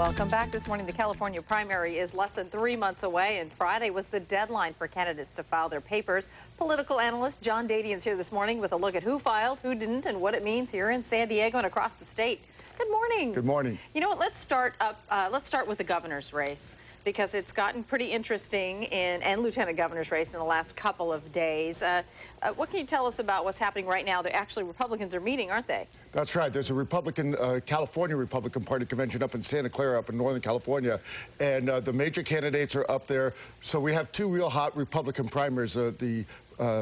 Welcome back. This morning, the California primary is less than 3 months away, and Friday was the deadline for candidates to file their papers. Political analyst John Dadian is here this morning with a look at who filed, who didn't, and what it means here in San Diego and across the state. Good morning. Good morning. You know what? Let's start with the governor's race, because it's gotten pretty interesting and lieutenant governor's race in the last couple of days. What can you tell us about what's happening right now? Actually, Republicans are meeting, aren't they? That's right. There's a California Republican Party convention up in Santa Clara, up in Northern California, and the major candidates are up there. So we have two real hot Republican primaries, the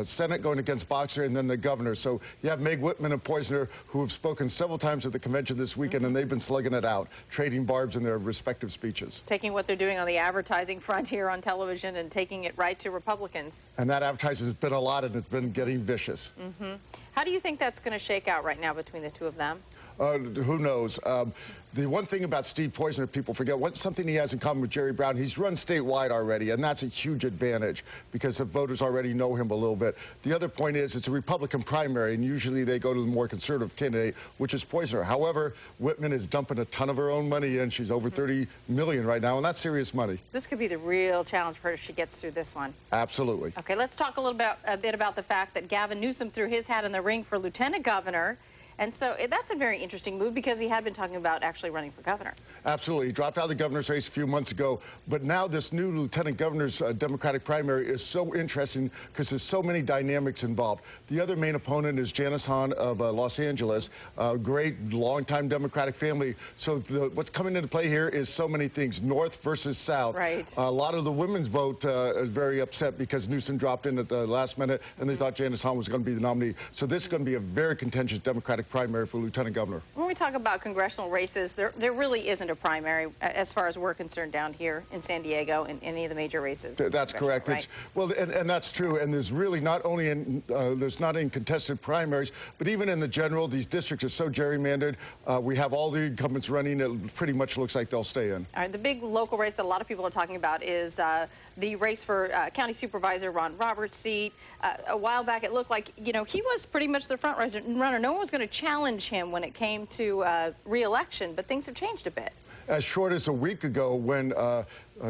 Senate going against Boxer, and then the governor. So you have Meg Whitman and Poizner, who have spoken several times at the convention this weekend, and they've been slugging it out, trading barbs in their respective speeches. Taking what they're doing on the advertising front here on television and taking it right to Republicans. And that advertising has been a lot, and it's been getting vicious. How do you think that's going to shake out right now between the two of them? Who knows? The one thing about Steve Poizner, people forget, something he has in common with Jerry Brown, he's run statewide already, and that's a huge advantage because the voters already know him a little bit. The other point is it's a Republican primary, and usually they go to the more conservative candidate, which is Poizner. However, Whitman is dumping a ton of her own money in. She's over $30 million right now, and that's serious money. This could be the real challenge for her if she gets through this one. Absolutely. Okay, let's talk a bit about the fact that Gavin Newsom threw his hat in the ring for lieutenant governor. And so that's a very interesting move because he had been talking about actually running for governor. Absolutely. He dropped out of the governor's race a few months ago. But now this new lieutenant governor's Democratic primary is so interesting because there's so many dynamics involved. The other main opponent is Janice Hahn of Los Angeles, a great longtime Democratic family. So what's coming into play here is so many things, North versus South. Right. A lot of the women's vote is very upset because Newsom dropped in at the last minute and they thought Janice Hahn was going to be the nominee. So this is going to be a very contentious Democratic primary for lieutenant governor. When we talk about congressional races, there really isn't a primary as far as we're concerned down here in San Diego in any of the major races. That's correct. Right? Well, and that's true. And there's really not only there's not in contested primaries, but even in the general, these districts are so gerrymandered. We have all the incumbents running. It pretty much looks like they'll stay in. All right, the big local race that a lot of people are talking about is the race for County Supervisor Ron Roberts' seat. A while back, it looked like, you know, he was pretty much the front runner. No one was going to challenge him when it came to re-election, but things have changed a bit. As short as a week ago, when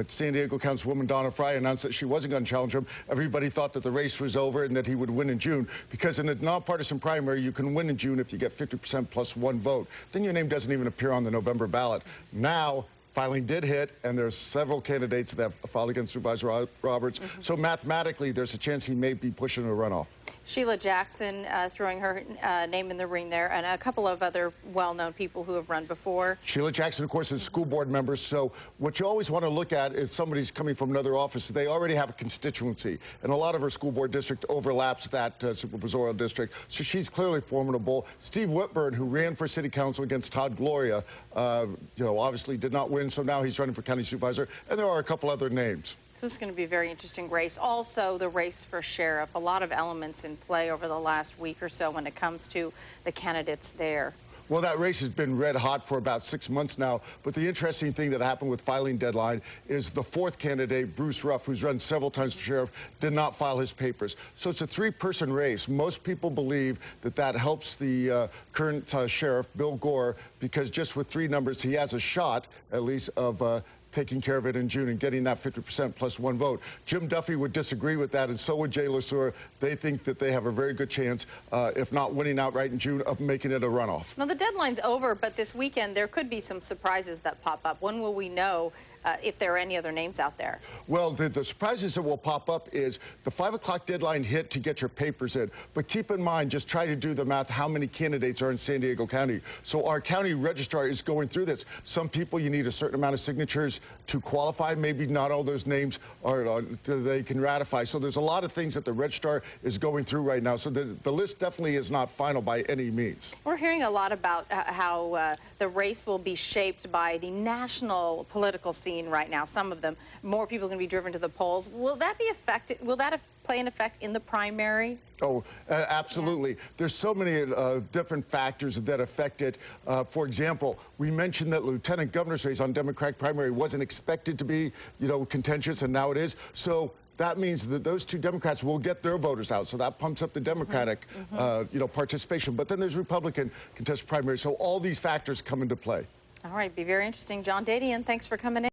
San Diego Councilwoman Donna Fry announced that she wasn't going to challenge him, everybody thought that the race was over and that he would win in June. Because in a nonpartisan primary, you can win in June if you get 50% plus one vote. Then your name doesn't even appear on the November ballot. Now, filing did hit, and there's several candidates that have filed against Supervisor Roberts. So mathematically, there's a chance he may be pushing a runoff. Sheila Jackson throwing her name in the ring there, and a couple of other well-known people who have run before. Sheila Jackson, of course, is a school board member, so what you always want to look at if somebody's coming from another office, they already have a constituency, and a lot of her school board district overlaps that supervisorial district, so she's clearly formidable. Steve Whitburn, who ran for city council against Todd Gloria, you know, obviously did not win, so now he's running for county supervisor, and there are a couple other names. This is going to be a very interesting race. Also, the race for sheriff. A lot of elements in play over the last week or so when it comes to the candidates there. Well, that race has been red hot for about 6 months now. But the interesting thing that happened with filing deadline is the fourth candidate, Bruce Ruff, who's run several times for sheriff, did not file his papers. So it's a three-person race. Most people believe that that helps the current sheriff, Bill Gore, because just with three numbers, he has a shot, at least, of taking care of it in June and getting that 50% plus one vote. Jim Duffy would disagree with that, and so would Jay LeSueur. They think that they have a very good chance, if not winning outright in June, of making it a runoff. Now, the deadline's over, but this weekend there could be some surprises that pop up. When will we know if there are any other names out there? Well, the surprises that will pop up is the 5 o'clock deadline hit to get your papers in. But keep in mind, just try to do the math, how many candidates are in San Diego County. So our county registrar is going through this. Some people, you need a certain amount of signatures to qualify. Maybe not all those names are they can ratify. So there's a lot of things that the registrar is going through right now. So the list definitely is not final by any means. We're hearing a lot about how the race will be shaped by the national political scene right now. Some of them, more people are going to be driven to the polls. Will that be affected? Will that play an effect in the primary? Oh, absolutely. Yeah. There's so many different factors that affect it. For example, we mentioned that lieutenant governor's race on Democratic primary wasn't expected to be, you know, contentious, and now it is. So that means that those two Democrats will get their voters out. So that pumps up the Democratic, you know, participation. But then there's Republican contested primaries. So all these factors come into play. All right, be very interesting. John Dadian, thanks for coming in.